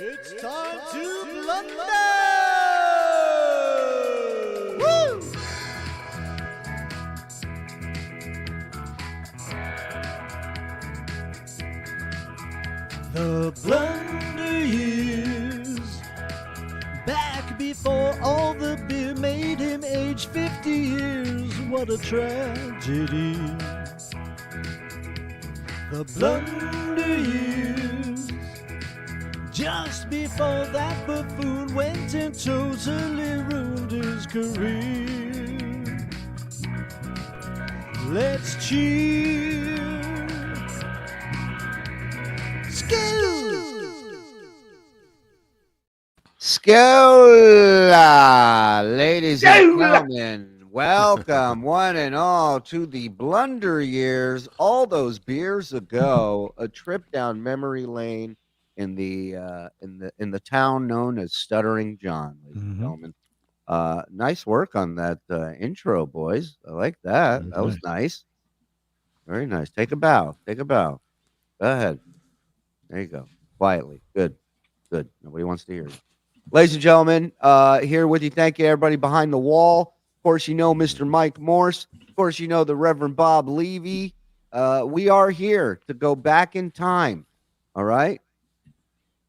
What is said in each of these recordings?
It's time to blunder! Woo! The Blunder Years, back before all the beer made him age 50 years. What a tragedy. The Blunder Years, just before that buffoon went and totally ruined his career. Let's cheer. Scola, ladies and gentlemen, welcome one and all to the Blunder Years. All those beers ago, a trip down memory lane in the town known as Stuttering John, ladies and gentlemen. Nice work on that intro, boys. I like that. That was nice. Very nice. Take a bow. Take a bow. Go ahead. There you go. Quietly. Good. Good. Nobody wants to hear you. Ladies and gentlemen, here with you. Thank you, everybody behind the wall. Of course, you know Mr. Mike Morse. Of course, you know the Reverend Bob Levy. We are here to go back in time. All right?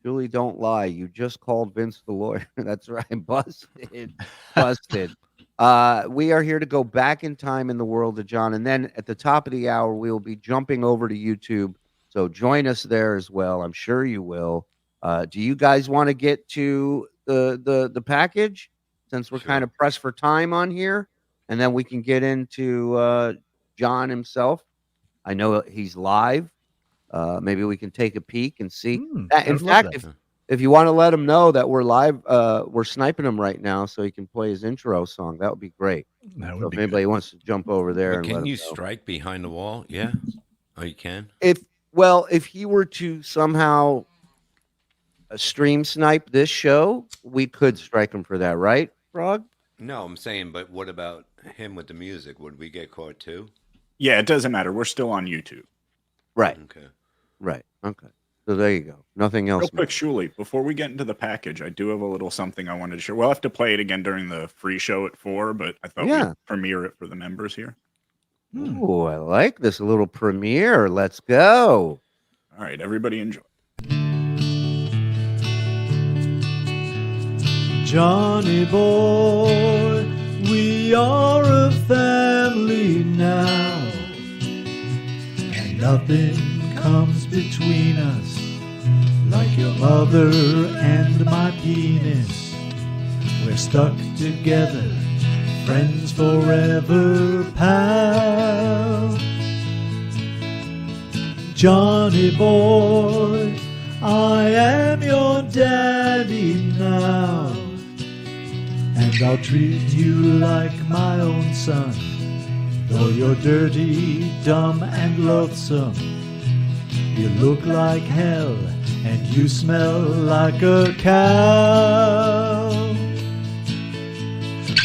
Julie, don't lie. You just called Vince the lawyer. That's right. Busted. Busted. We are here to go back in time in the world of John. And then at the top of the hour, we will be jumping over to YouTube. So join us there as well. I'm sure you will. Do you guys want to get to the package since we're kind of pressed for time on here? And then we can get into John himself. I know he's live. Maybe we can take a peek and see. In fact, if you want to let him know that we're live, we're sniping him right now so he can play his intro song. That would be great. That would be if anybody wants to jump over there. But can you strike behind the wall? Yeah. Oh, you can? If he were to somehow stream snipe this show, we could strike him for that, right, Frog? No, I'm saying, but what about him with the music? Would we get caught too? Yeah, it doesn't matter. We're still on YouTube. Right. Okay. Right. Okay. So there you go. Nothing else. Real quick, Shuli, before we get into the package, I do have a little something I wanted to share. We'll have to play it again during the free show at 4, but I thought we'd premiere it for the members here. Oh, I like this little premiere. Let's go. All right, everybody enjoy. Johnny boy, we are a family now, and nothing comes between us like your mother and my penis. We're stuck together, friends forever, pal. Johnny boy, I am your daddy now, and I'll treat you like my own son. Though you're dirty, dumb, and loathsome, you look like hell, and you smell like a cow.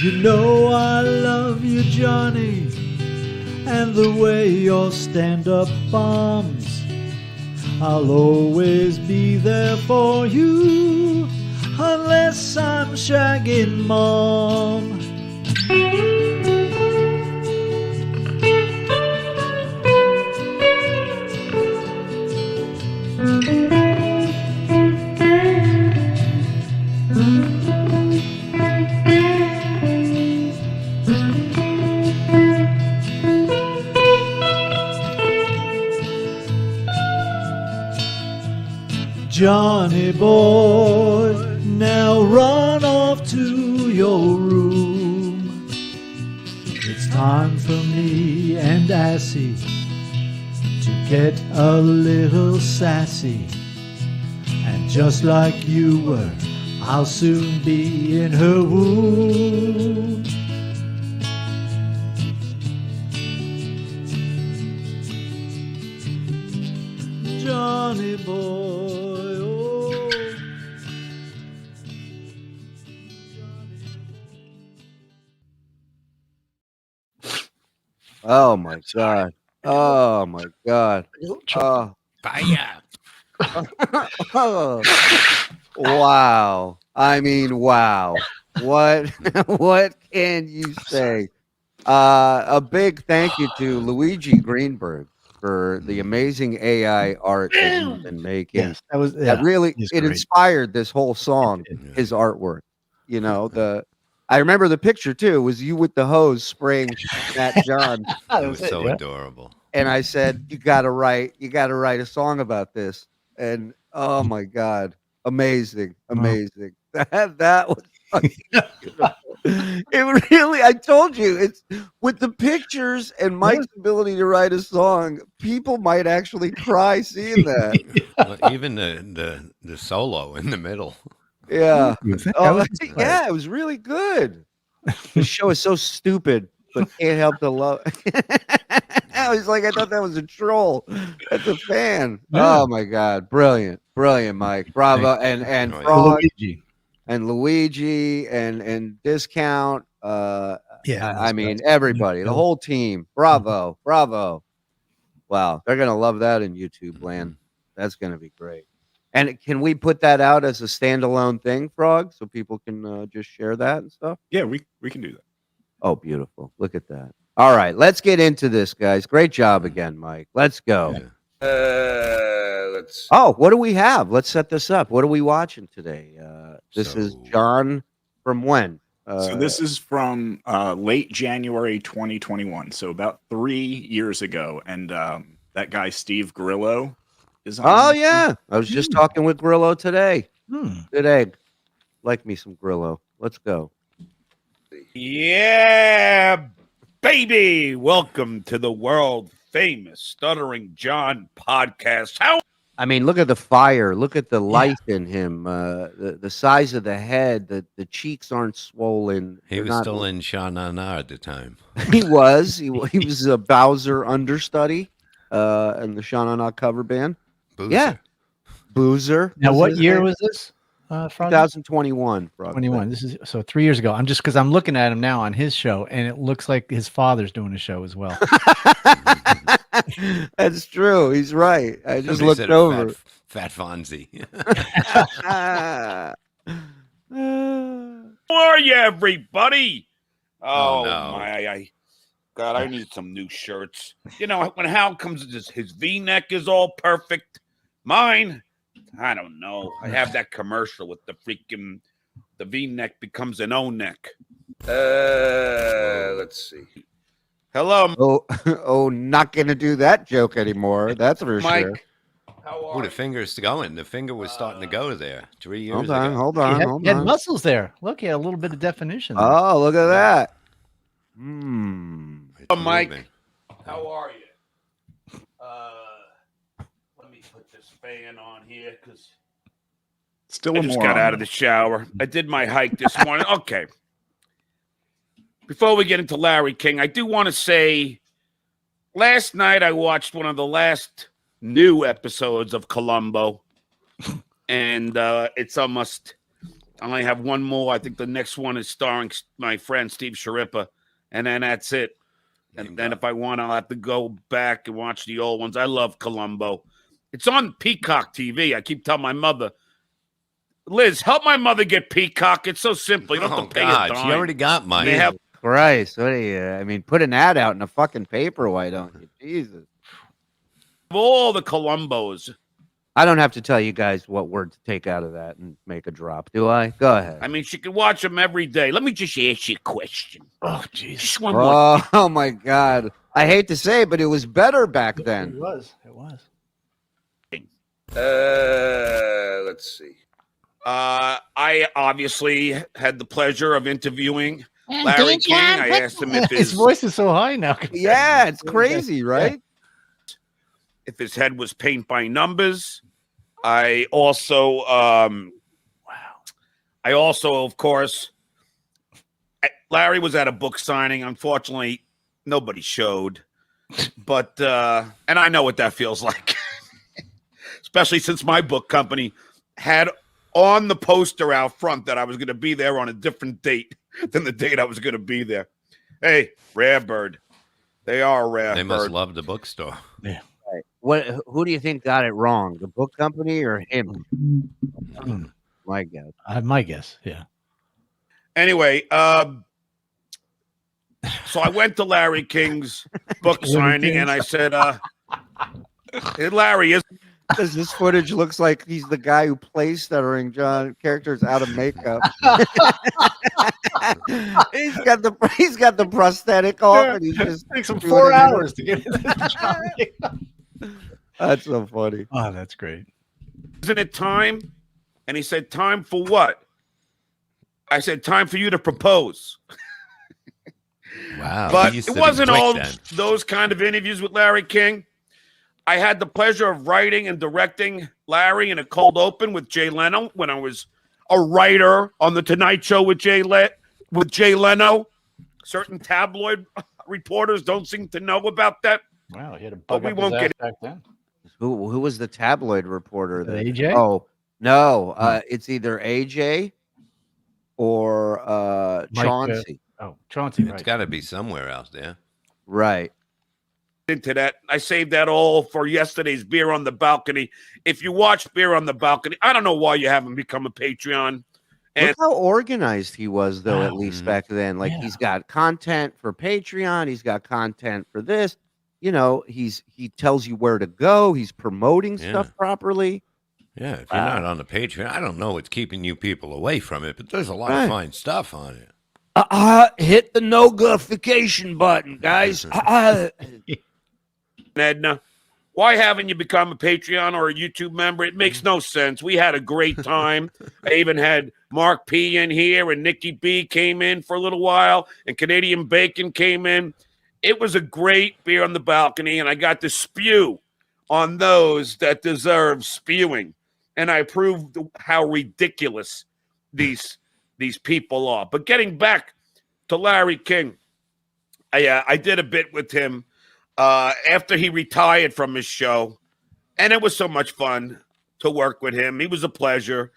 You know I love you, Johnny, and the way your stand-up bombs. I'll always be there for you, unless I'm shagging Mom. Johnny boy, now run off to your room. It's time for me and Assy to get a little sassy. And just like you were, I'll soon be in her womb. Johnny boy, oh. Oh my God. Oh my God. Oh. Fire. Oh. Wow. I mean, wow. What what can you say? A big thank you to Luigi Greenberg for the amazing AI art that he's been making. Yes, that was That really he's it great. inspired this whole song, his artwork. You know, I remember the picture too. It was you with the hose spraying Matt John. It was so adorable. And I said, you gotta write a song about this. And oh my God, amazing. That was fucking beautiful. It really, I told you, it's with the pictures and Mike's ability to write a song, people might actually cry seeing that. Well, even the solo in the middle. Yeah. Oh, Yeah, it was really good. The show is so stupid, but can't help to love. I was like, I thought that was a troll. That's a fan. Yeah. Oh my God. Brilliant, Mike. Bravo. And Oh, yeah. Frog Luigi. and Luigi and Discount. Yeah, I mean, everybody, the whole team. Bravo. Wow. They're gonna love that in YouTube land. That's gonna be great. And can we put that out as a standalone thing, Frog, so people can just share that and stuff? Yeah, we can do that. Oh, beautiful. Look at that. All right, let's get into this, guys. Great job again, Mike. Let's go. Let's. Oh, what do we have? Let's set this up. What are we watching today? This is John from when? So this is from late January 2021, so about 3 years ago. And that guy, Steve Grillo, is on. Oh, yeah. I was just talking with Grillo today. Good egg. Like me some Grillo. Let's go. Yeah, baby. Welcome to the world famous Stuttering John podcast. I mean, look at the fire. Look at the life in him. The size of the head. The cheeks aren't swollen. He was still in Sha Na Na at the time. He was. He was a Bowser understudy in the Sha Na Na cover band. Boozer. Yeah. Boozer. Now, was what his year name. was this? Frog? 2021. Frog. 21. This is so 3 years ago. I'm just because I'm looking at him now on his show, and it looks like his father's doing a show as well. That's true. He's right. I just They looked said over. Fat Fonzie. How are you, everybody? Oh, no. my! God, I need some new shirts. You know, when Hal comes, his V-neck is all perfect. Mine, I don't know. I have that commercial with the V-neck becomes an O-neck. Let's see. Hello, Oh, not gonna do that joke anymore. That's for Mike. sure. How Oh, are the finger's going. The finger was starting to go there 3 years Hold ago. on, hold He on, had, hold he had on. muscles there. Look, he had a little bit of definition. There. Oh, look at that. Hmm. It's Mike. moving. How are you? Let me put this fan on here because Still I a just moron. got out of the shower. I did my hike this morning. Okay. Before we get into Larry King, I do want to say last night I watched one of the last new episodes of Columbo, and it's almost. I only have one more. I think the next one is starring my friend Steve Sharippa, and then that's it. And then if I want, I'll have to go back and watch the old ones. I love Columbo. It's on Peacock TV. I keep telling my mother, Liz, help my mother get Peacock. It's so simple. You don't have to pay a God, dime. she already got mine. They have Christ, what do you? I mean, put an ad out in a fucking paper. Why don't you? Jesus. all the Columbos. I don't have to tell you guys what word to take out of that and make a drop, do I? Go ahead. I mean, she can watch them every day. Let me just ask you a question. Oh, jeez. Just one more. Oh my God. I hate to say it, but it was better back then. It was. It was. Let's see. I obviously had the pleasure of interviewing Larry King. I asked him if His voice is so high now. Yeah, it's crazy, right? if his head was paint by numbers. I also I also, of course, Larry was at a book signing. Unfortunately, nobody showed. But, and I know what that feels like, especially since my book company had on the poster out front that I was going to be there on a different date than the date I was going to be there. Hey, rare bird. They are a rare They bird. must love the bookstore. Right. Who do you think got it wrong? The book company or him? My guess. My guess, yeah. Anyway, so I went to Larry King's book signing, and I said, hey, Larry, Because this footage looks like he's the guy who plays stuttering John characters out of makeup. he's got the prosthetic off, and he's just Takes him doing 4 it. hours to get into Johnny. That's so funny. Oh, that's great. isn't it time? And he said, time for what? I said, time for you to propose. Wow. But he used it to be wasn't quick all then. those kind of interviews with Larry King. I had the pleasure of writing and directing Larry in a cold open with Jay Leno when I was a writer on the Tonight Show with Jay Leno. Certain tabloid reporters don't seem to know about that. Wow, he had a But bug we up won't his get ass back then. Who was the tabloid reporter? The AJ? Oh no, it's either AJ or Mike, Chauncey. Oh, Chauncey, It's right. got to be somewhere out there. Right. into that. I saved that all for yesterday's Beer on the Balcony. If you watch Beer on the Balcony, I don't know why you haven't become a Patreon. And Look how organized he was, though. At Wow. least Mhm. back then, like Yeah. he's got content for Patreon. He's got content for this. You know, he tells you where to go. He's promoting stuff Yeah. properly. Yeah, if you're Wow. not on the Patreon, I don't know what's keeping you people away from it, but there's a lot Right. of fine stuff on it. Hit the notification button, guys. Edna, why haven't you become a Patreon or a YouTube member? It makes no sense. We had a great time. I even had Mark P in here, and Nikki B came in for a little while, and Canadian Bacon came in. It was a great Beer on the Balcony, and I got to spew on those that deserve spewing. And I proved how ridiculous these people are. But getting back to Larry King, I did a bit with him after he retired from his show, and it was so much fun to work with him. He was a pleasure.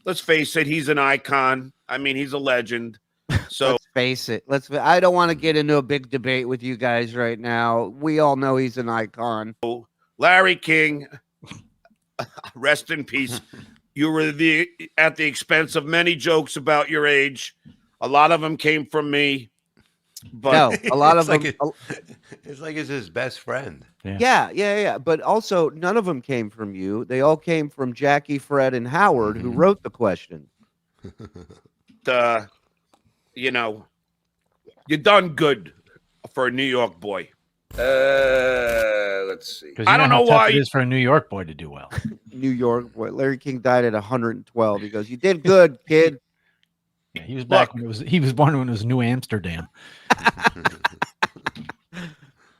Let's face it, he's an icon. I mean, he's a legend. So Let's face it. I don't want to get into a big debate with you guys right now. We all know he's an icon. Larry King, rest in peace. You were at the expense of many jokes about your age. A lot of them came from me. But No, a lot of It's them. like it's like it's his best friend. Yeah. But also, none of them came from you. They all came from Jackie, Fred, and Howard, who Mhm. wrote the question. you know, you done good for a New York boy. Let's see. 'Cause I you don't how know tough why. it is for a New York boy to do well. New York boy. Larry King died at 112. He goes, "You did good, kid." Yeah, he was back Look. when he was born when it was New Amsterdam.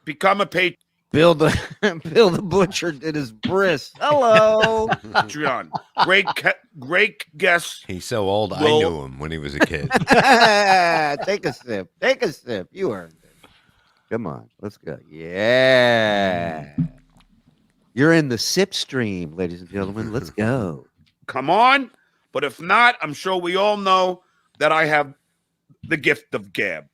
Become a Bill the Butcher did his bris. Hello. Patreon. Great guest. He's so old, I Well- knew him when he was a kid. Take a sip. Take a sip. You earned it. Come on. Let's go. Yeah. You're in the sip stream, ladies and gentlemen. Let's go. Come on. But if not, I'm sure we all know that I have the gift of gab.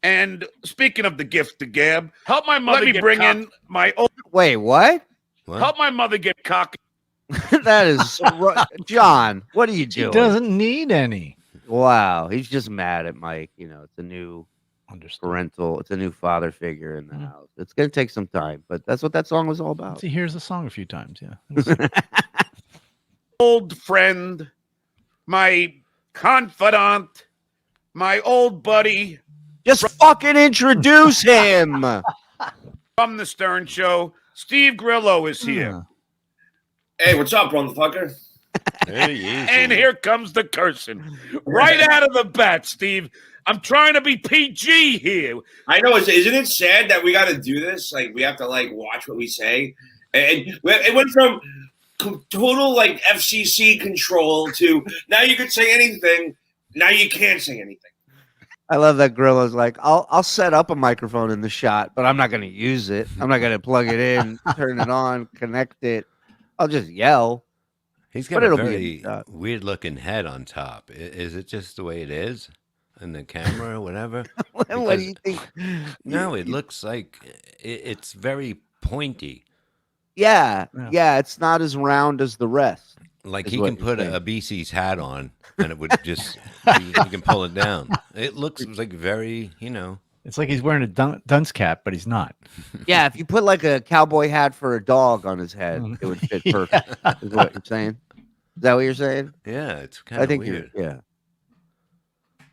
And speaking of the gift of gab, Help my mother let me get bring cock- in my old Wait, what? What? help my mother get cocky. That is John. What are you He doing? doesn't need any. Wow, he's just mad at Mike. You know, it's a new Understood. it's a new father figure in the Mhm. house. It's gonna take some time, but that's what that song was all about. See, here's the song a few times. Yeah. Old friend, my confidant, my old buddy Just fucking introduce him. from the Stern Show, Steve Grillo is here. Hey, what's up, motherfucker? Hey, easy. And here comes the cursing. Right out of the bat, Steve. I'm trying to be PG here. I know. Isn't it sad that we got to do this? Like, we have to like watch what we say, and it went from total like FCC control to now you could say anything. Now you can't say anything. I love that Grillo's like, I'll set up a microphone in the shot, but I'm not going to use it. I'm not going to plug it in, turn it on, connect it. I'll just yell. He's But got a it'll be very a- weird looking head on top. Is it just the way it is in the camera or whatever? What do Because- you think? No, it looks like it's very pointy. Yeah, it's not as round as the rest. Like Is he what can you're put saying. a BC's hat on and it would just, he can pull it down. It looks like very, It's like he's wearing a dunce cap, but he's not. Yeah, if you put like a cowboy hat for a dog on his head, it would fit perfect. Is what you're saying? Is that what you're saying? yeah, it's kind I of think weird. you're. Yeah.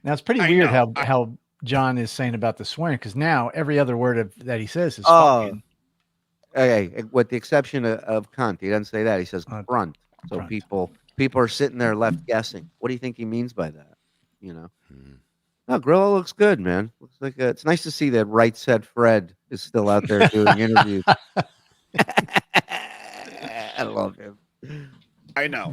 Now it's pretty I weird know. how John is saying about the swearing, because now every other word that he says is Oh. fucking. Okay, with the exception of cunt, he doesn't say that. He says grunt. So grunt. people are sitting there left guessing. What do you think he means by that? You know. Hmm. No, Grillo looks good, man. Looks like it's nice to see that Right Said Fred is still out there doing interviews. I love him. I know.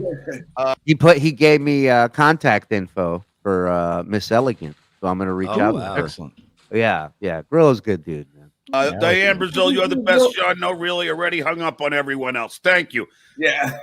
He gave me contact info for Miss Elegant, so I'm gonna reach Oh, out. wow. To her. Excellent. Yeah. Grillo's a good dude, man. Diane Brazil, you're the best. John, no, really, already hung up on everyone else. Thank you. Yeah.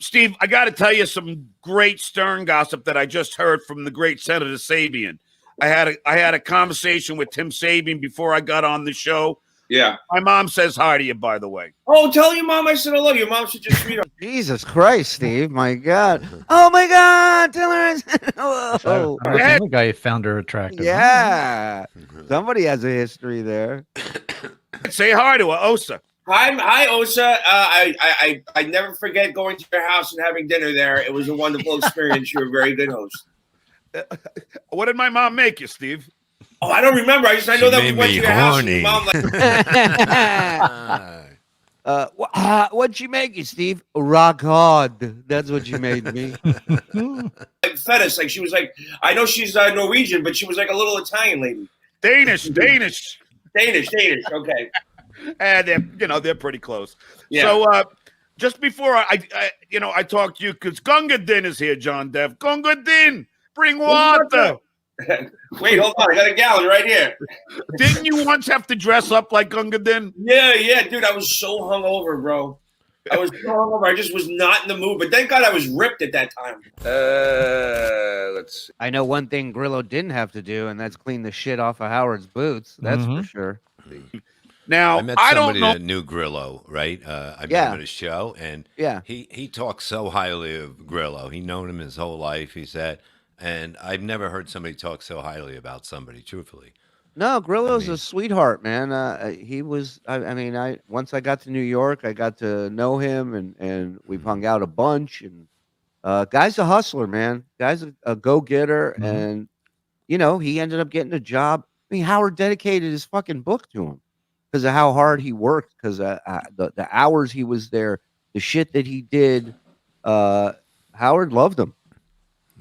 Steve, I got to tell you some great Stern gossip that I just heard from the great Senator Sabian. I had a conversation with Tim Sabian before I got on the show. Yeah. My mom says hi to you, by the way. Oh, tell your mom I said hello. Your mom should just read. Jesus Christ, Steve! My God! Oh my God! Tell her I said hello. I reckon the guy found her attractive. Yeah, somebody has a history there. Say hi to her, Osa. Hi, Osa. I never forget going to your house and having dinner there. It was a wonderful experience. You're a very good host. What did my mom make you, Steve? Oh, I don't remember. I know She that we made went to me your house. And horny. your mom like, What'd you make you, Steve? Rock hard. That's what you made me. like fetish. Like she was like, I know she's Norwegian, but she was like a little Italian lady. Danish. Danish. Okay. And they're pretty close. Yeah. So just before I talked to you, because Gunga Din is here, John Dev. Gunga Din, bring water. Wait, hold on. I got a gallon right here. Didn't you once have to dress up like Gunga Din? Yeah, dude. I was so hungover, bro. I was so hungover. I just was not in the mood. But thank God I was ripped at that time. Let's see. I know one thing Grillo didn't have to do, and that's clean the shit off of Howard's boots. That's for sure. Now, I met I don't somebody know. that knew Grillo, right? I met Yeah. him at a show, and Yeah. he talks so highly of Grillo. He known him his whole life, he said, and I've never heard somebody talk so highly about somebody, truthfully. No, Grillo's mean- a sweetheart, man. He was. I once I got to New York, I got to know him, and we've hung out a bunch. And guy's a hustler, man. Guy's a go getter, and he ended up getting a job. I mean, Howard dedicated his fucking book to him because of how hard he worked, because the hours he was there, the shit that he did. Howard loved him.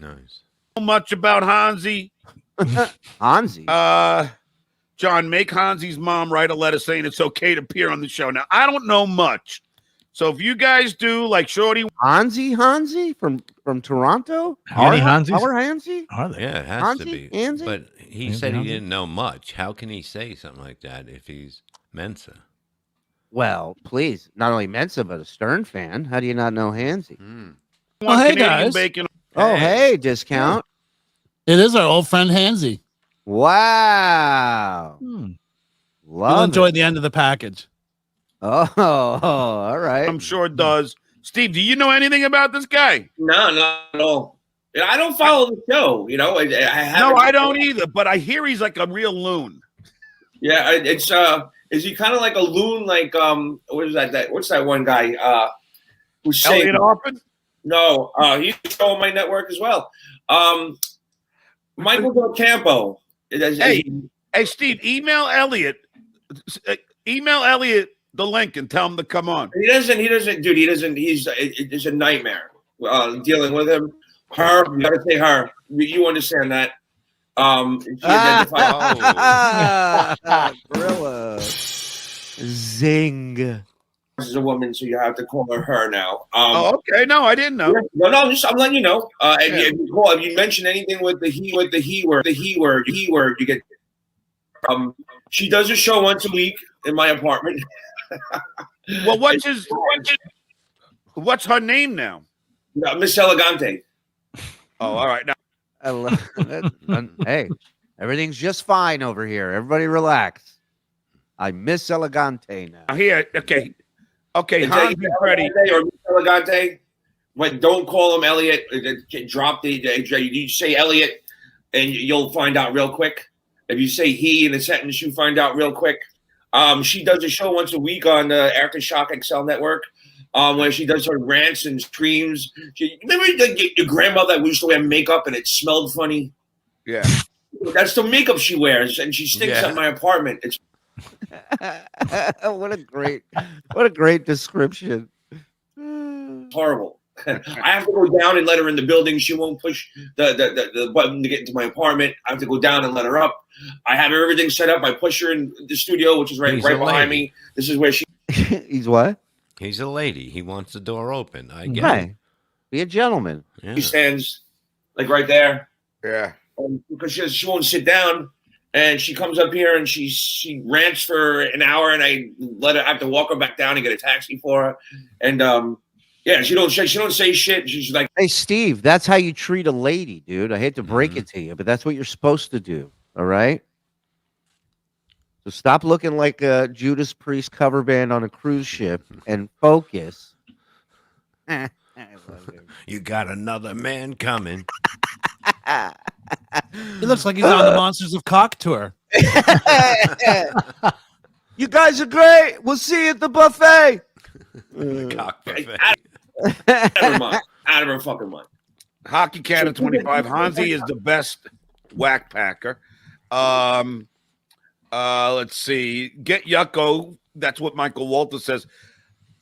Nice. Much about Hansi. Hansi. John, make Hansi's mom write a letter saying it's okay to appear on the show. Now, I don't know much. So if you guys do, like Shorty, Hansi from Toronto. Any Hansis? Our Hansi. Are they? Yeah, it has Hansi? to be. Hansi? But he Hansi, said he Hansi? didn't know much. How can he say something like that if he's Mensa? Well, please, not only Mensa, but a Stern fan. How do you not know Hansi? Hmm. Well, hey, Canadian guys. bacon. Oh, hey, discount. It is our old friend Hansy. Wow. You'll Love enjoy it. the end of the package. Oh, all right. I'm sure it does. Steve, do you know anything about this guy? No, not at all. I don't follow the show. I haven't. No, I don't either. But I hear he's like a real loon. Yeah, it's is he kind of like a loon? Like what is that? What's that one guy? Who's saying Elliot Harpin? no? He's on my network as well. Michael Del Campo. Hey, Steve, email Elliot the link and tell him to come on. He doesn't, dude. He doesn't. It's a nightmare dealing with him. Her, you gotta say her. You understand that? She identified. Gorilla. Zing. is a woman, so you have to call her now. Oh, okay. No, I didn't know. No, I'm letting you know. If, Yeah. if you mention anything with the he word, you get. She does a show once a week in my apartment. Well, what's her name now? Miss Elegante. Oh, all right. Now, I love that. Hey, everything's just fine over here. Everybody relax. I miss Elegante now. here, okay. Okay, It's Hans, be ready. Or Miss Elegante. But don't call him Elliot. Drop the you say Elliot, and you'll find out real quick. If you say he in a sentence, you find out real quick. She does a show once a week on the Aftershock XL network, where she does her rants and streams. Remember your grandmother that used to wear makeup and it smelled funny? Yeah. That's the makeup she wears, and she stinks at my apartment. It's what a great description. horrible. I have to go down and let her in the building. She won't push the button to get into my apartment. I have to go down and let her up. I have everything set up. I push her in the studio, which is right behind me. This is where she. He's what? He's a lady. He wants the door open. I get Right. it. Be a gentleman. Yeah. She stands like right there. Yeah. Because she won't sit down, and she comes up here and she rants for an hour, and I have to walk her back down and get a taxi for her, and yeah, she don't say shit. She's like, Hey, Steve, that's how you treat a lady, dude. I hate to break it to you, but that's what you're supposed to do. All right. So stop looking like a Judas Priest cover band on a cruise ship and focus. I love it. You got another man coming. He looks like he's on the Monsters of Cock tour. You guys are great. We'll see you at the buffet. The cock buffet. out of her mind, out of her fucking mind. Hockey Cat of 25. Hansi is the best whack packer. Let's see. Get Yucko. That's what Michael Walter says.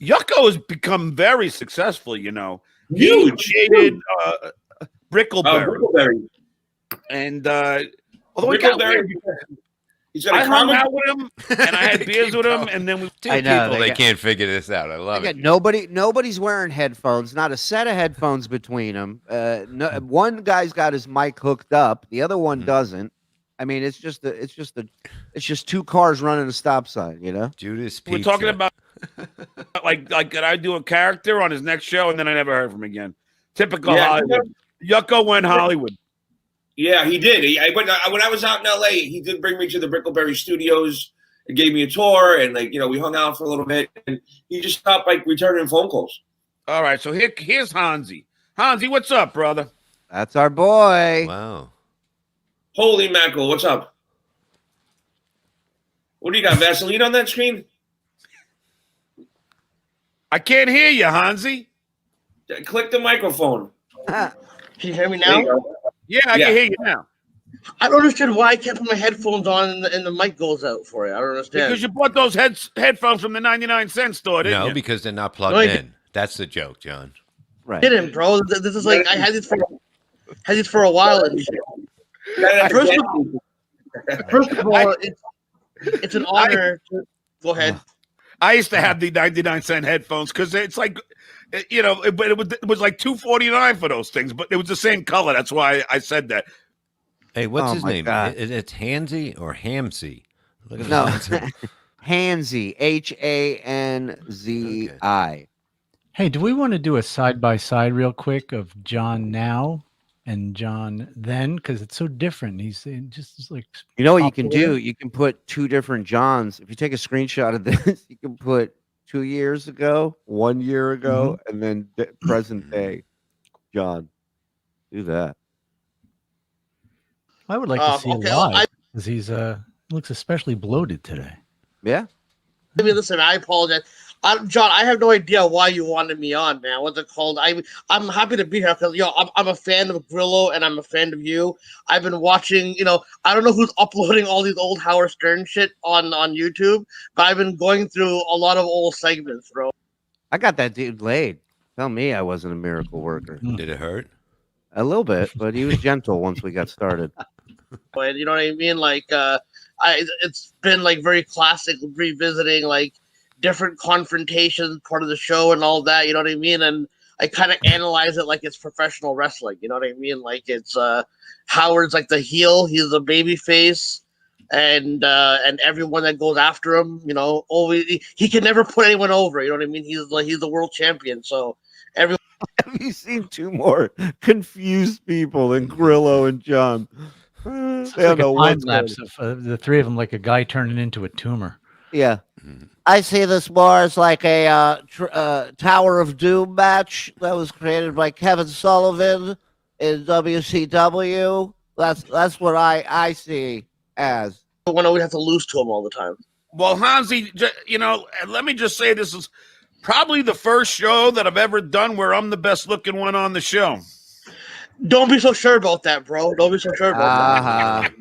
Yucko has become very successful, you know. He Huge. created Brickleberry. Brickleberry. And although he got Brickleberry. weird, He's got I a hung comic. out with him and I had beers with him, and then we Two I know, people, they they got- can't figure this out. I love it. Nobody's wearing headphones. Not a set of headphones between them. One guy's got his mic hooked up. The other one doesn't. I mean, it's just two cars running a stop sign. You know. Judas we're Pizza. talking about like could I do a character on his next show, and then I never heard from him again. Typical Hollywood. Yucko went Hollywood. Yeah, he did. When I was out in LA, he did bring me to the Brickleberry Studios and gave me a tour, and we hung out for a little bit, and he just stopped returning phone calls. All right, so here's Hansi. Hansi, what's up, brother? That's our boy. Wow. Holy mackerel, what's up? What do you got, Vaseline on that screen? I can't hear you, Hansi. Click the microphone. Can you hear me There you now? go. Yeah, I can hear you now. I don't understand why I can't put my headphones on and the mic goes out for you. I don't understand. Because you bought those headphones from the 99-cent store, didn't No, you? because they're not plugged No, I in. That's the joke, John. Right. didn't, bro. This is like I had these for a while. And shit. First of all, it's an honor. Go ahead. I used to have the 99-cent headphones because it's like, you know, but it was like $2.49 for those things, but it was the same color. That's why I said that. Hey, what's Oh his my name? God. It's Hansy or Hamsy. Look at No. his name. Hanzi, Hanzi. Hey, do we want to do a side by side real quick of John now and John then? Because it's so different. He's just like You know what you can popular. do? You can put two different Johns. If you take a screenshot of this, you can put 2 years ago, 1 year ago, and then present day John. Do that. I would like to see okay, it live because he looks especially bloated today. Yeah. I mean, listen, I apologize. John, I have no idea why you wanted me on, man. What's it called? I'm happy to be here because I'm a fan of Grillo and I'm a fan of you. I've been watching. I don't know who's uploading all these old Howard Stern shit on YouTube, but I've been going through a lot of old segments, bro. I got that dude laid. Tell me I wasn't a miracle worker. Did it hurt? A little bit, but he was gentle once we got started. But you know what I mean? It's been like very classic revisiting different confrontations, part of the show and all that. You know what I mean? And I kind of analyze it like it's professional wrestling. You know what I mean? Like it's Howard's like the heel, he's the baby face, and everyone that goes after him, you know, always he can never put anyone over. You know what I mean? He's the world champion. So everyone. Have you seen two more confused people than Grillo and John? It's They don't like a know time what's going lapse of the three of them, like a guy turning into a tumor. Yeah. I see this more as like a Tower of Doom match that was created by Kevin Sullivan in WCW. That's what I see as. When we have to lose to him all the time. Well, Hansi, you know, let me just say this is probably the first show that I've ever done where I'm the best looking one on the show. Don't be so sure about that, bro. Don't be so sure about that.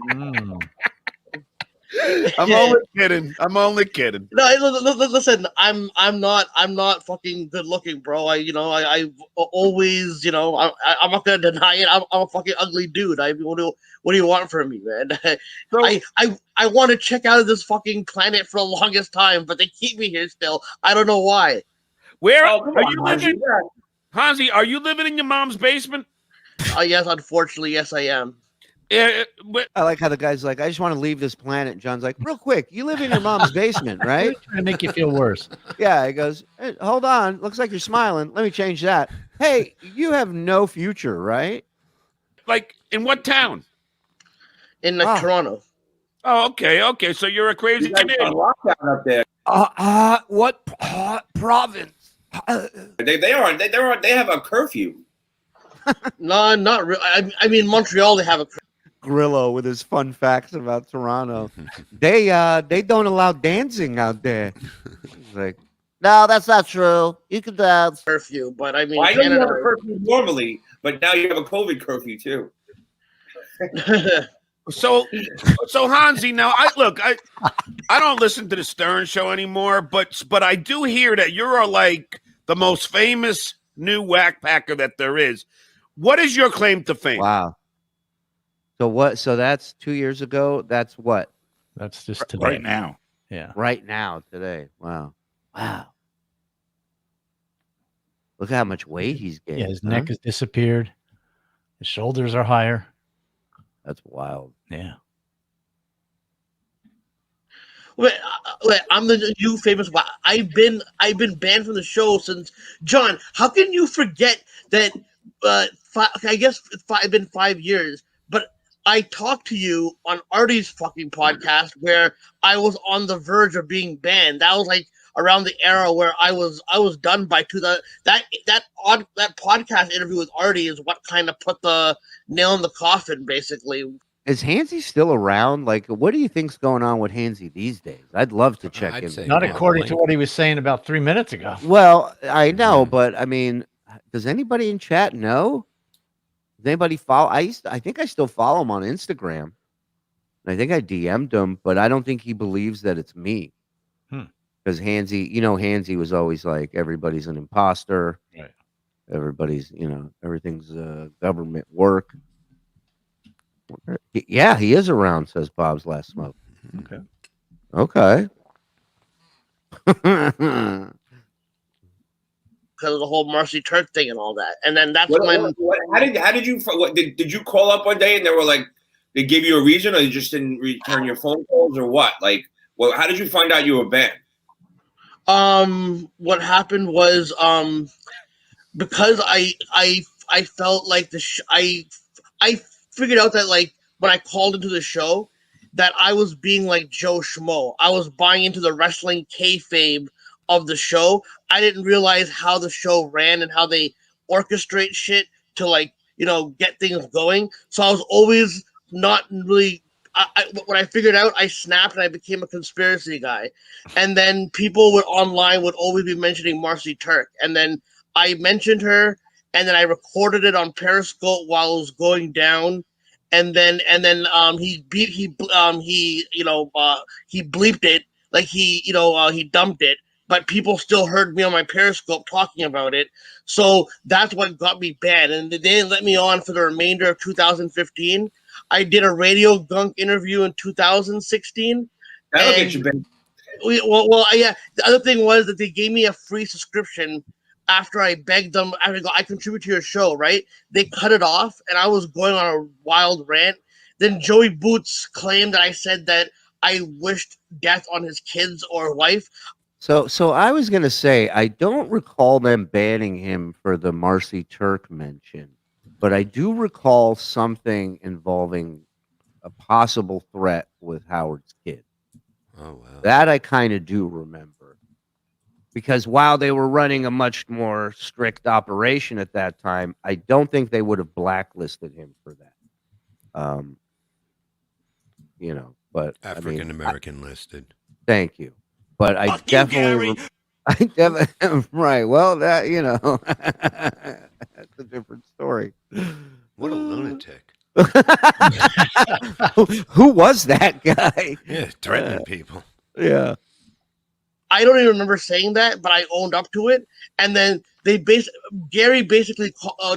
I'm only kidding. I'm only kidding. No, listen. I'm not fucking good looking, bro. I always, I'm not gonna deny it. I'm a fucking ugly dude. What do you want from me, man? So, I want to check out of this fucking planet for the longest time, but they keep me here still. I don't know why. Where Oh, come are on, you Hansi. living, Hansi? Are you living in your mom's basement? Yes, unfortunately, yes, I am. Yeah, I like how the guy's like, I just want to leave this planet. And John's like, real quick, you live in your mom's basement, right? Trying to make you feel worse. Yeah. He goes, hey, hold on. Looks like you're smiling. Let me change that. Hey, you have no future, right? like in what town? In Ah. Toronto. Oh, okay. So you're a crazy You guys Canadian. on lockdown up there. What province? They have a curfew. No, not really. I mean, Montreal, they have a. Grillo with his fun facts about Toronto. They don't allow dancing out there. He's like, no, that's not true. You can dance. Curfew, but I mean, Well, I know you have a Canada. curfew normally, but now you have a COVID curfew too. So Hansi, now I don't listen to the Stern Show anymore, but I do hear that you're like the most famous new whack packer that there is. What is your claim to fame? Wow. So what? So that's 2 years ago. That's what? That's just today. Right now. Yeah. Right now, today. Wow. Look at how much weight he's gained. Yeah, his neck has disappeared. His shoulders are higher. That's wild. Yeah. Wait, I'm the new famous. I've been banned from the show since John. How can you forget that? I guess it's been 5 years, but I talked to you on Artie's fucking podcast where I was on the verge of being banned. That was like around the era where I was done by 2000. That podcast interview with Artie is what kind of put the nail in the coffin, basically. Is Hansy still around? Like, what do you think's going on with Hansy these days? I'd love to check I'd in. say Not yeah, according to like- what he was saying about 3 minutes ago. Well, I know, but I mean, does anybody in chat know? Does anybody follow? I think I still follow him on Instagram. And I think I DM'd him, but I don't think he believes that it's me. Because Hansy, Hansy was always like, everybody's an imposter. Right. Everybody's, everything's government work. Yeah, he is around, says Bob's Last Smoke. Okay. Because of the whole Marcy Turk thing and all that, and then that's How did you? Did you call up one day and they were like, they gave you a reason, or you just didn't return your phone calls, or what? Like, well, how did you find out you were banned? What happened was because I felt like I figured out that like when I called into the show that I was being like Joe Schmo. I was buying into the wrestling kayfabe of the show. I didn't realize how the show ran and how they orchestrate shit to like, get things going. So I was always not really. When I figured out, I snapped and I became a conspiracy guy. And then people online would always be mentioning Marcy Turk. And then I mentioned her, and then I recorded it on Periscope while it was going down. And then he bleeped it, like he dumped it. But people still heard me on my Periscope talking about it. So that's what got me banned. And they didn't let me on for the remainder of 2015. I did a Radio Gunk interview in 2016. That'll get you banned. Yeah. The other thing was that they gave me a free subscription after I begged them. I contribute to your show, right? They cut it off, and I was going on a wild rant. Then Joey Boots claimed that I said that I wished death on his kids or wife. So I was gonna say I don't recall them banning him for the Marcy Turk mention, but I do recall something involving a possible threat with Howard's kid. Oh wow. That I kind of do remember. Because while they were running a much more strict operation at that time, I don't think they would have blacklisted him for that. But African American listed. thank you. But I definitely, right. Well, that that's a different story. What a lunatic. Who was that guy? Yeah, threatening people. Yeah. I don't even remember saying that, but I owned up to it. And then Gary basically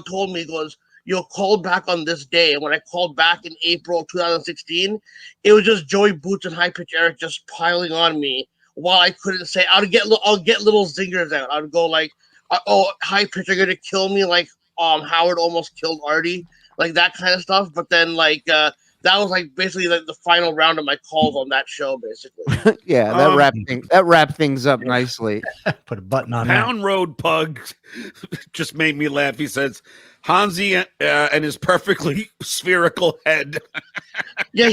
told me, he goes, "You'll call back on this day." And when I called back in April 2016, it was just Joey Boots and High Pitch Eric just piling on me while I couldn't say. I'll get little zingers out. I'd go like, "Oh, High Pitch, you're gonna kill me," like Howard almost killed Artie, like that kind of stuff. But then that was like basically the final round of my calls on that show, basically. Yeah, that wrapped things up nicely. Put a button on Pound Road Pug just made me laugh. He says, Hansi and his perfectly spherical head. Yeah,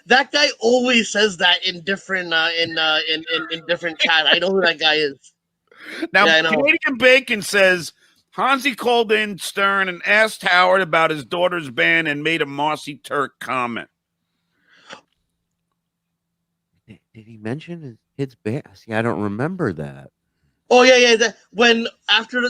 that guy always says that in different in different chat. I know who that guy is. Now, Yeah, I know. Canadian Bacon says Hansi called in Stern and asked Howard about his daughter's band and made a Marcy Turk comment. Did he mention his kid's band? See, I don't remember that. Oh yeah. When after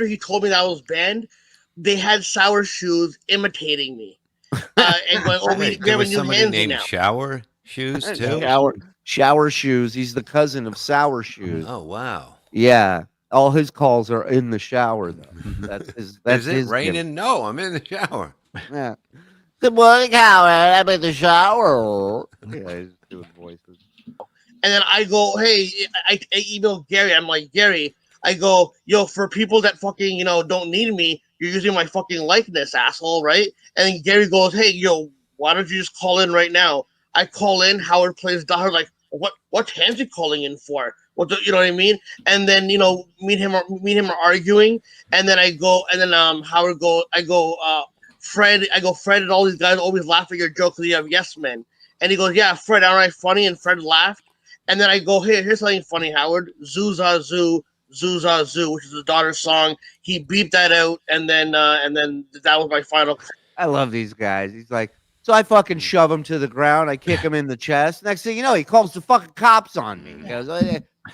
he told me that I was banned, they had Sour Shoes imitating me. And going, "Oh, we There have a was new somebody Hansi named now." Shower Shoes too. Shower Shoes. He's the cousin of Sour Shoes. Oh wow. Yeah. All his calls are in the shower, though. That's Is his it raining? No, I'm in the shower. Yeah. Good morning, Howard. I'm in the shower. Yeah, he's doing voices. And then I go, "Hey," I email Gary. I'm like, "Gary," I go, "Yo, for people that fucking don't need me, you're using my fucking likeness, asshole, right?" And then Gary goes, "Hey, yo, why don't you just call in right now?" I call in. Howard plays Howard like, "What's Hansi calling in for? You know what I mean?" And then me and him are arguing, and then I go, and then Howard go, Fred, Fred, and all these guys always laugh at your joke because you have yes men. And he goes, "Yeah, Fred, aren't I funny?" And Fred laughed. And then I go, here's something funny, Howard. Zuza Zoo, Zuza Zoo, which is his daughter's song. He beeped that out, and then that was my final. I love these guys. He's like, so I fucking shove him to the ground. I kick him in the chest. Next thing you know, he calls the fucking cops on me. He goes,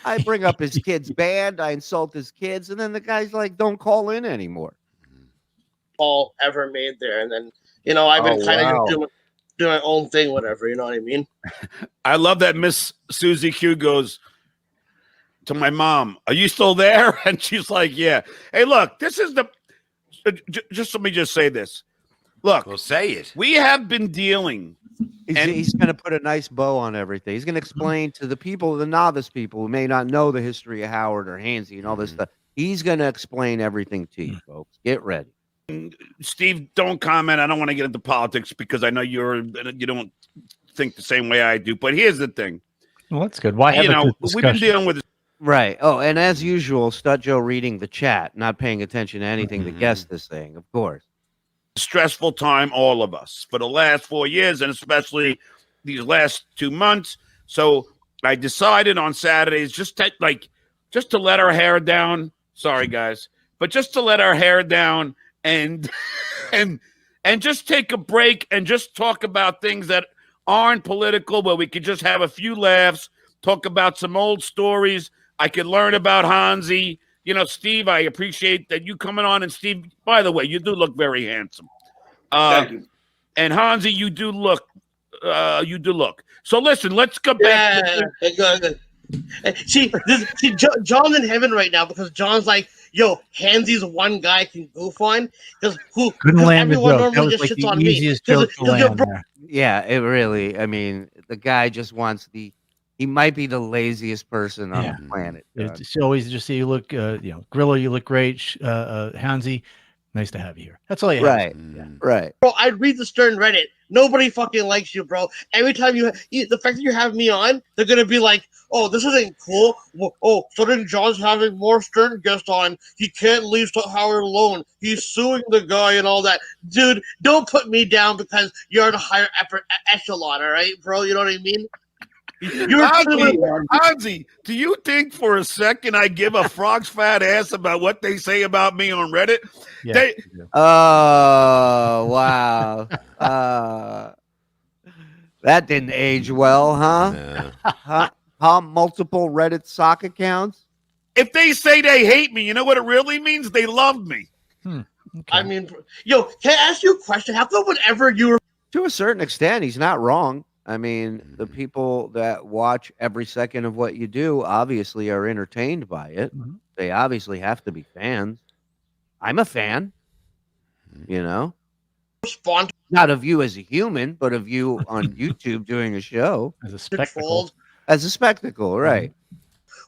I bring up his kid's band. I insult his kids. And then the guy's like, don't call in anymore. Call ever made there. And then, I've been kind of doing my own thing, whatever. You know what I mean? I love that Miss Susie Q goes to my mom, "Are you still there?" And she's like, "Yeah." Hey, look, this is just let me just say this. Look, Well, say it. we have been dealing. He's going to put a nice bow on everything. He's going to explain to the novice people who may not know the history of Howard or Hansi and all this stuff. He's going to explain everything to you, folks. Get ready. Steve, don't comment. I don't want to get into politics because I know you don't think the same way I do. But here's the thing. Well, that's good. Why have a good we've been discussion? dealing with this. Right. Oh, and as usual, Stud Joe reading the chat, not paying attention to anything to guess this thing, of course. Stressful time, all of us, for the last 4 years, and especially these last 2 months. So I decided on Saturdays just to let our hair down. Sorry, guys, but just to let our hair down and just take a break and just talk about things that aren't political, where we could just have a few laughs, talk about some old stories. I could learn about Hansi. Steve, I appreciate that you coming on. And Steve, by the way, you do look very handsome. Thank you. And Hansi, you do look. So listen, let's go back. See, John's in heaven right now because John's like, "Yo, Hansi's one guy I can goof on." Because Couldn't land the everyone joke. That normally was just like shits the on me. easiest joke to land there. Yeah, it really, I mean, the guy just wants the He might be the laziest person on Yeah. the planet. Doug. It's always just you look, Grillo, you look great. Hansi, nice to have you here. That's all you have. Right. Yeah. Right. Bro, I read the Stern Reddit. Nobody fucking likes you, bro. Every time the fact that you have me on, they're gonna be like, "Oh, this isn't cool." Oh, Southern John's having more Stern guests on. He can't leave Howard alone. He's suing the guy and all that. Dude, don't put me down because you're the higher echelon, all right, bro? You know what I mean? Hansi, do you think for a second I give a frog's fat ass about what they say about me on Reddit? Yeah. Oh, wow. That didn't age well, huh? Yeah. Huh? Multiple Reddit sock accounts? If they say they hate me, you know what it really means? They love me. Okay. I mean, can I ask you a question? How come whenever you were To a certain extent, he's not wrong. I mean, the people that watch every second of what you do obviously are entertained by it. Mhm. They obviously have to be fans. I'm a fan, sponsored not of you as a human, but of you on YouTube doing a show As a spectacle. trolls, as a spectacle, right?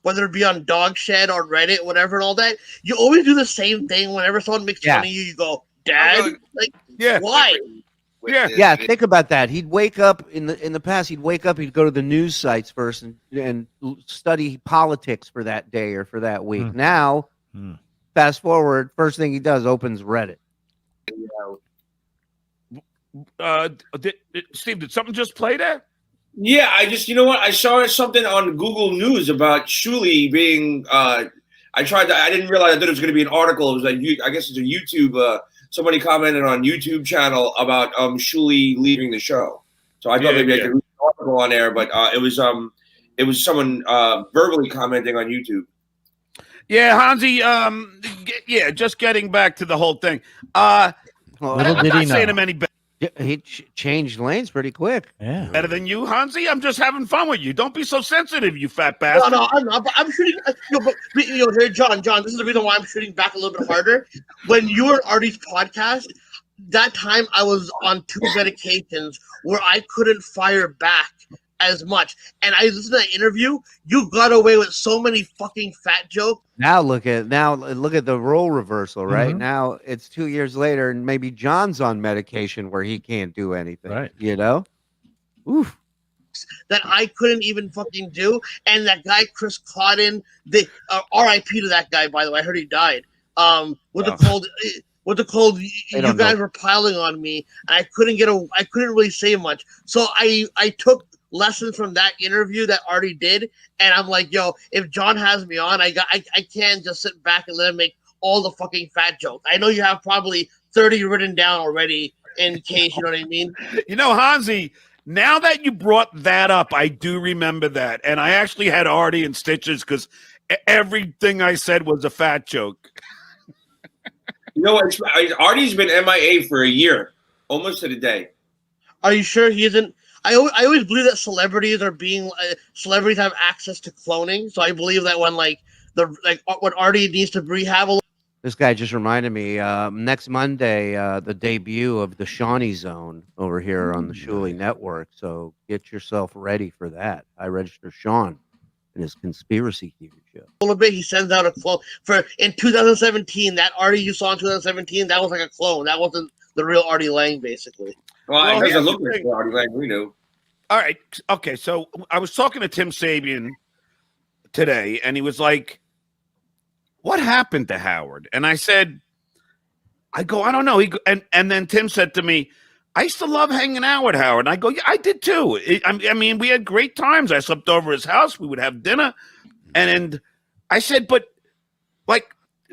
whether it be on Dog Shed or Reddit, whatever, and all that, you always do the same thing. Whenever someone makes fun of you, you go, "Dad, like, Yeah. why?" Yeah. Yeah, think about that. He'd wake up in the past. He'd wake up. He'd go to the news sites first and study politics for that day or for that week. Hmm. Now, Hmm. fast forward. First thing he does, opens Reddit. Steve, did something just play there? Yeah, you know what? I saw something on Google News about Shuli being. I didn't realize that it was going to be an article. It was I guess it's a YouTube. Somebody commented on YouTube channel about Shuli leaving the show. So I thought maybe I could read an article on there, but it was someone verbally commenting on YouTube. Yeah, Hansi. Just getting back to the whole thing. Little did he I'm not saying know. him any He changed lanes pretty quick. Yeah. better than you, Hansi. I'm just having fun with you. Don't be so sensitive, you fat bastard. No, I'm not. But I'm shooting. Here, John. This is the reason why I'm shooting back a little bit harder. When you were on Artie's podcast, that time I was on 2 medications where I couldn't fire back as much. And I listened to that interview. You got away with so many fucking fat jokes. Now look at the role reversal, right? Mhm. Now it's 2 years later, and maybe John's on medication where he can't do anything. Right. Oof. That I couldn't even fucking do. And that guy, Chris Cotton, R.I.P. to that guy, by the way. I heard he died. With the cold, you don't guys know. were piling on me. And I couldn't really say much. So I took lessons from that interview that Artie did. And I'm like, yo, if John has me on, I can't just sit back and let him make all the fucking fat jokes. I know you have probably 30 written down already in case, you know what I mean? You know, Hansi, now that you brought that up, I do remember that. And I actually had Artie in stitches because everything I said was a fat joke. You know what? Artie's been MIA for a year, almost to the day. Are you sure he isn't? I always believe that celebrities have access to cloning. So I believe that when when Artie needs to rehab a little. This guy just reminded me. Next Monday, the debut of the Shawnee Zone over here on the Shuli Network. So get yourself ready for that. I register Sean in his conspiracy theory show. Little bit, he sends out a clone in 2017. That Artie you saw in 2017, that was like a clone. That wasn't the real Artie Lang, basically. Well, Well, it doesn't here's look the like thing. Artie Lang, we know. All right. Okay. So I was talking to Tim Sabian today, and he was like, what happened to Howard? And I said, I don't know. And then Tim said to me, I used to love hanging out with Howard. And I go, yeah, I did too. I mean, we had great times. I slept over his house. We would have dinner. And I said, but like,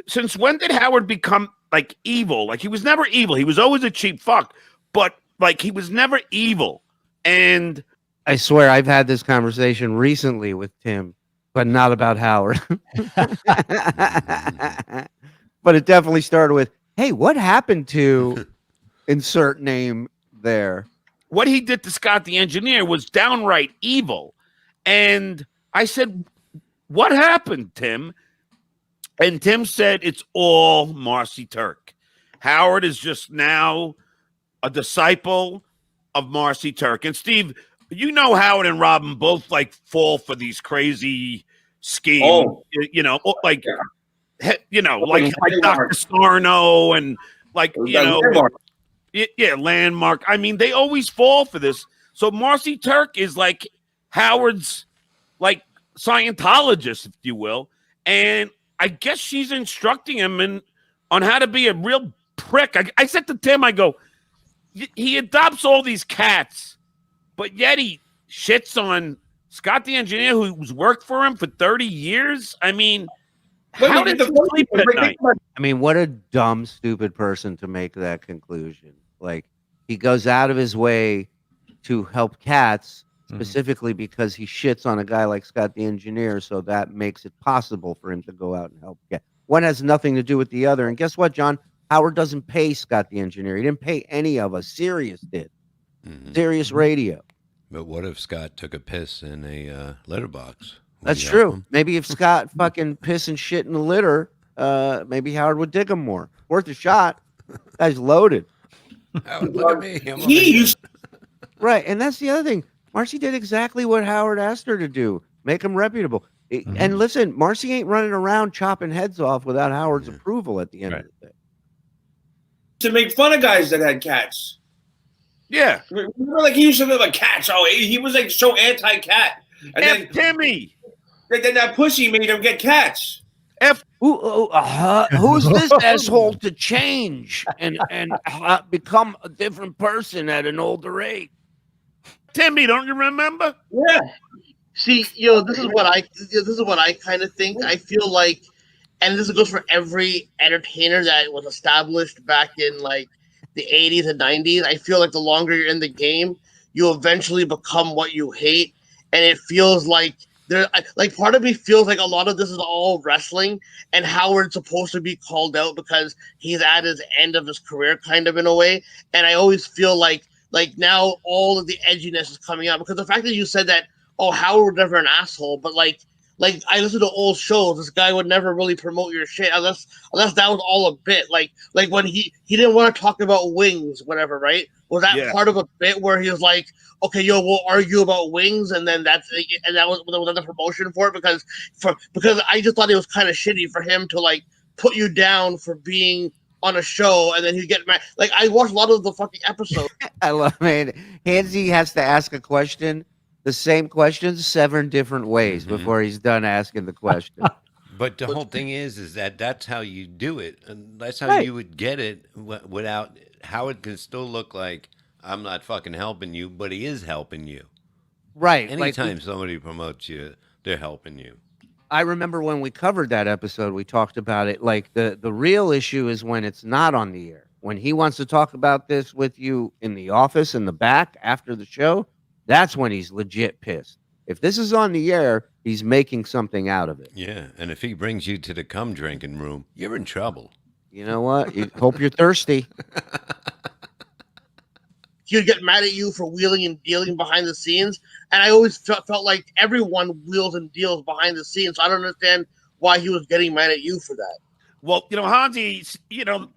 since when did Howard become like evil? Like, he was never evil. He was always a cheap fuck, but like, he was never evil. And I swear I've had this conversation recently with Tim, but not about Howard. But it definitely started with, hey, what happened to insert name there? what he did to Scott the engineer was downright evil. And I said, what happened, Tim? And Tim said, it's all Marcy Turk. Howard is just now a disciple of Marcy Turk. And Steve, you know, Howard and Robin both like fall for these crazy schemes. Oh. Like Yeah. like Dr. Sarno and like Landmark. Landmark. I mean, they always fall for this. So Marcy Turk is like Howard's like Scientologist, if you will, and I guess she's instructing him on how to be a real prick. I said to Tim, I go, he adopts all these cats, but yet he shits on Scott the engineer who's worked for him for 30 years. I mean, how did you sleep at night? I mean, what a dumb, stupid person to make that conclusion. Like, he goes out of his way to help cats specifically because he shits on a guy like Scott the engineer, so that makes it possible for him to go out and help cats. One has nothing to do with the other. And guess what, John? Howard doesn't pay Scott the engineer. He didn't pay any of us. Sirius did. Sirius Radio. But what if Scott took a piss in a litter box? That's true. Maybe if Scott fucking piss and shit in the litter, maybe Howard would dig him more. Worth a shot. Guy's loaded. Howard, look at me. Right, and that's the other thing. Marcy did exactly what Howard asked her to do. Make him reputable. And listen, Marcy ain't running around chopping heads off without Howard's approval at the end of the day. To make fun of guys that had cats. Yeah. Remember, like, he used to live a cat. So he was like so anti-cat. And then Timmy. Then that pussy made him get cats. Who's this asshole to change and become a different person at an older age? Timmy, don't you remember? Yeah. See, this is what I kind of think. I feel like, and this goes for every entertainer that was established back in like the 80s and 90s. I feel like the longer you're in the game, you eventually become what you hate, and it feels like part of me feels like a lot of this is all wrestling, and Howard's supposed to be called out because he's at his end of his career, kind of in a way. And I always feel like now all of the edginess is coming out because the fact that you said that, oh, Howard was never an asshole, but like I listen to old shows, this guy would never really promote your shit unless that was all a bit. Like when he didn't want to talk about wings, whatever, right? Was that part of a bit where he was like, okay, we'll argue about wings, and then that was the promotion for it because I just thought it was kind of shitty for him to like put you down for being on a show, and then you get mad. Like, I watched a lot of the fucking episodes. I love it. Hansy has to ask a question, the same question, 7 different ways before he's done asking the question. But the whole thing is that that's how you do it, and that's how you would get it without. Howard can still look like I'm not fucking helping you, but he is helping you. Right. Anytime somebody promotes you, they're helping you. I remember when we covered that episode, we talked about it. Like the real issue is when it's not on the air. When he wants to talk about this with you in the office in the back after the show, that's when he's legit pissed. If this is on the air, he's making something out of it. Yeah, and if he brings you to the cum drinking room, you're in trouble. You know what? Hope you're thirsty. He would get mad at you for wheeling and dealing behind the scenes, and I always felt like everyone wheels and deals behind the scenes. So I don't understand why he was getting mad at you for that. Well, Hansi,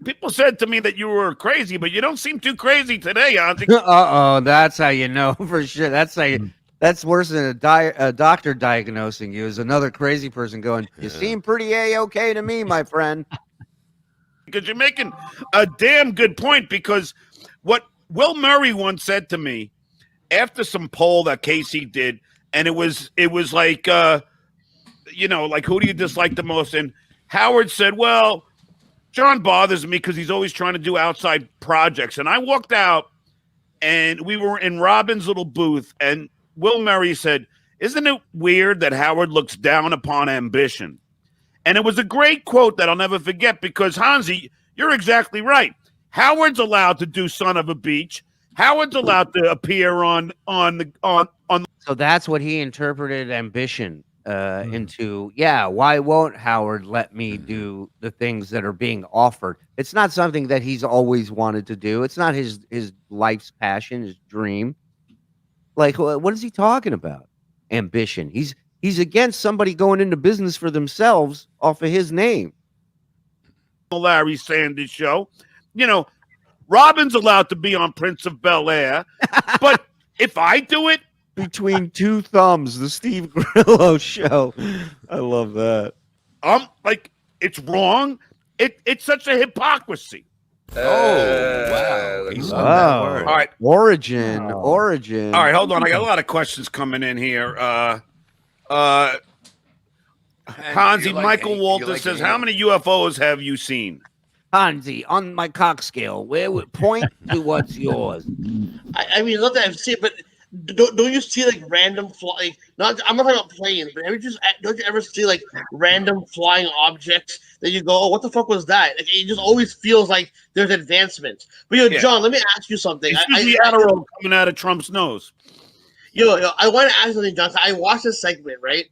people said to me that you were crazy, but you don't seem too crazy today, Hansi. That's how you know for sure. That's worse than a doctor diagnosing you. Is another crazy person going, "You seem pretty A-okay to me, my friend." Because you're making a damn good point. Because what Will Murray once said to me after some poll that Casey did, and it was like, like, who do you dislike the most? And Howard said, well, John bothers me because he's always trying to do outside projects. And I walked out, and we were in Robin's little booth, and Will Murray said, isn't it weird that Howard looks down upon ambition? And it was a great quote that I'll never forget because, Hansi, you're exactly right. Howard's allowed to do Son of a Beach. Howard's allowed to appear on. So that's what he interpreted ambition into. Yeah, why won't Howard let me do the things that are being offered? It's not something that he's always wanted to do. It's not his life's passion, his dream. Like, what is he talking about? Ambition. He's against somebody going into business for themselves off of his name. Larry Sanders Show. Robin's allowed to be on Prince of Bel-Air, but if I do it, between two thumbs, the Steve Grillo show. I love that. Like it's wrong. It's such a hypocrisy. Oh, wow. He said that Wow. word. All right. Origin. All right, hold on. I got a lot of questions coming in here. Hansi, Michael Walter says, how many UFOs have you seen? Hansi, on my cock scale, where would point to what's yours? I mean, not that I've seen, but don't you see like random flying? Not I'm not talking about planes, but don't you ever see like random flying objects that you go, oh, what the fuck was that? Like, it just always feels like there's advancements. But John, let me ask you something. It's the Adderall coming out of Trump's nose. I want to ask something, John. I watched this segment, right?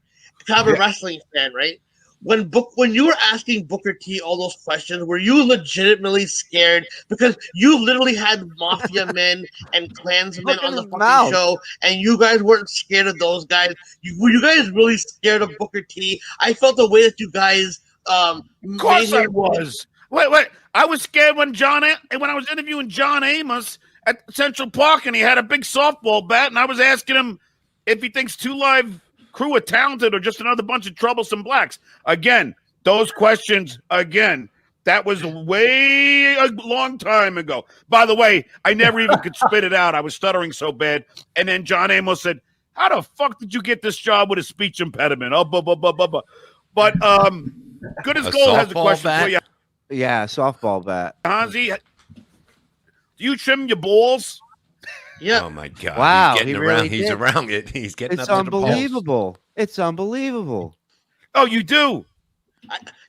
Kind of a wrestling fan, right? When you were asking Booker T all those questions, were you legitimately scared? Because you literally had mafia men and Klansmen on the fucking show, and you guys weren't scared of those guys. Were you guys really scared of Booker T? I felt the way that you guys. Of course I was. Wait. I was scared when I was interviewing John Amos at Central Park, and he had a big softball bat, and I was asking him if he thinks Two Live Crew are talented or just another bunch of troublesome blacks. Again, those questions, that was way a long time ago. By the way, I never even could spit it out. I was stuttering so bad. And then John Amos said, how the fuck did you get this job with a speech impediment? Oh, blah, blah, blah, blah, blah. But Good as Gold has a question for you. Yeah, softball bat. Hansi, do you trim your balls? Yeah. Oh my God! Wow, he's getting he around. really He's did. around it. He's getting. It's up to the pulse. unbelievable. It's unbelievable. Oh, you do,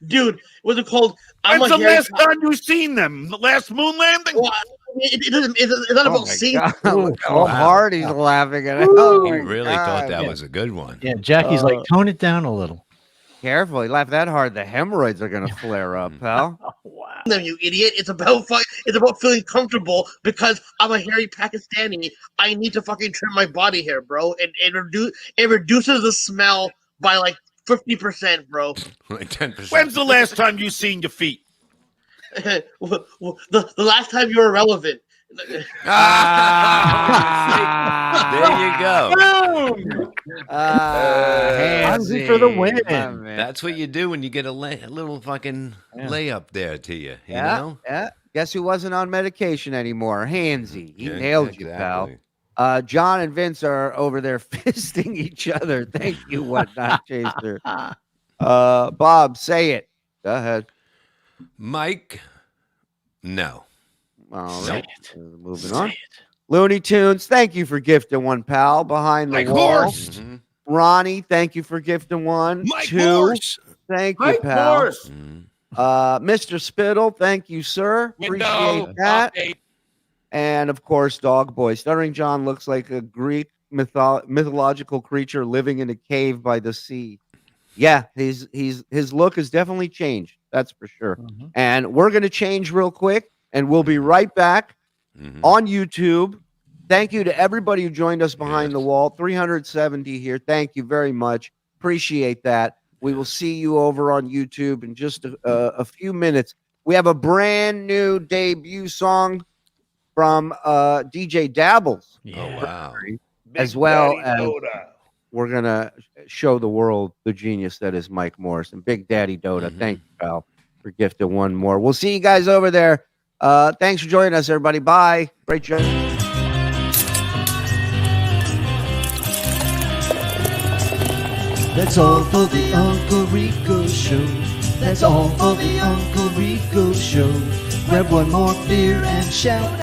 dude. What's it called? When's the last time you seen them? The last moon landing? Well, it's not about seeing. Look how hard he's laughing at it. He really thought that was a good one. Yeah, Jackie's like, tone it down a little. Careful, he laughed that hard. The hemorrhoids are gonna flare up, pal. Wow. Them, you idiot! It's about feeling comfortable because I'm a hairy Pakistani. I need to fucking trim my body hair, bro. It reduces the smell by like 50%, bro. Like 10%. When's the last time you seen your feet? the last time you were relevant. There you go. Hansi for the win. That's what you do when you get a little fucking layup there to you. You know? Yeah. Guess who wasn't on medication anymore? Hansi. He nailed you, exactly. pal. John and Vince are over there fisting each other. Thank you, Whatnot Chaser. Bob, say it. Go ahead. Mike, no. All right. Moving on. Looney Tunes, thank you for gifting one, pal. Behind the wall. Mm-hmm. Ronnie, thank you for gifting one. Mike Two. Morse. Thank you, Mike pal. Morris. Mr. Spittle, thank you, sir. Appreciate that. And of course, Dog Boy. Stuttering John looks like a Greek mythological creature living in a cave by the sea. Yeah, his look has definitely changed. That's for sure. Mm-hmm. And we're gonna change real quick, and we'll be right back on YouTube. Thank you to everybody who joined us behind the wall. 370 here. Thank you very much. Appreciate that. We will see you over on YouTube in just a few minutes. We have a brand new debut song from DJ Dabbles. Oh, wow. As well as we're going to show the world the genius that is Mike Morris. And Big Daddy Doda, thank you, pal, for gifting one more. We'll see you guys over there. Thanks for joining us, everybody. Bye. Great job. That's all for the Uncle Rico Show. That's all for the Uncle Rico Show. Grab one more beer and shout.